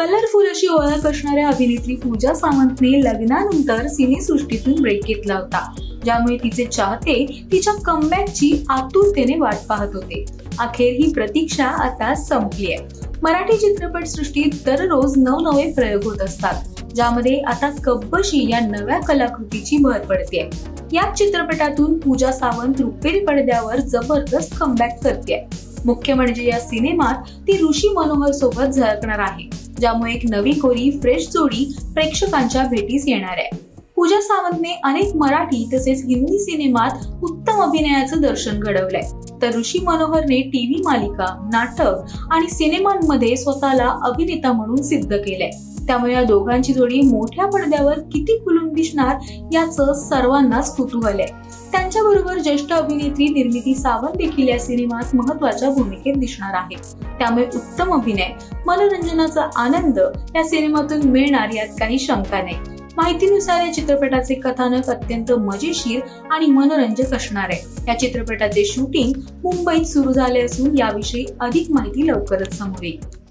Colourful अशी ओळख असणाऱ्या अभिनेत्री पूजा सावंतने लग्नानंतर सिनेसृष्टीतून ब्रेक घेतला होता, ज्यामुळे तिचे चाहते तिच्या कमबॅकची आतुरतेने वाट पाहत होते। अखेर ही प्रतीक्षा आता संपली आहे। मराठी चित्रपट सृष्टीत दररोज नवनवे प्रयोग होत असतात, ज्यामध्ये आता कब्बशी या नव्या कलाकृतीची भर पडते। या चित्रपटातून पूजा सावंत रुपेरी पडद्यावर जबरदस्त कमबॅक करते। मुख्य म्हणजे या सिनेमात ती ऋषी मनोहर सोबत झळकणार आहे, ज्यामुळे एक नवी कोरी फ्रेश जोडी प्रेक्षकांच्या भेटीस येणार आहे। पूजा सावंतने अनेक मराठी तसेच हिंदी सिनेमात उत्तम अभिनयाचं दर्शन घडवलंय, तर ऋषी मनोहरने टीव्ही मालिका, नाटक आणि सिनेमांमध्ये स्वतःला अभिनेता म्हणून सिद्ध केलंय। त्यामुळे या दोघांची जोडी मोठ्या पडद्यावर किती खुलून दिसणार याचं सर्वांनाच कुतूहल आहे। त्यांच्याबरोबर ज्येष्ठ अभिनेत्री निर्मिती सावंत देखील या सिनेमात महत्त्वाच्या भूमिकेत दिसणार आहे। त्यामुळे उत्तम अभिनय, मनोरंजनाचा आनंद या सिनेमातून मिळणार यात काही शंका नाही। माहितीनुसार या चित्रपटाचे कथानक अत्यंत मजेशीर आणि मनोरंजक असणार आहे। या चित्रपटाचे शूटिंग मुंबईत सुरू झाले असून याविषयी अधिक माहिती लवकरच समोर येईल।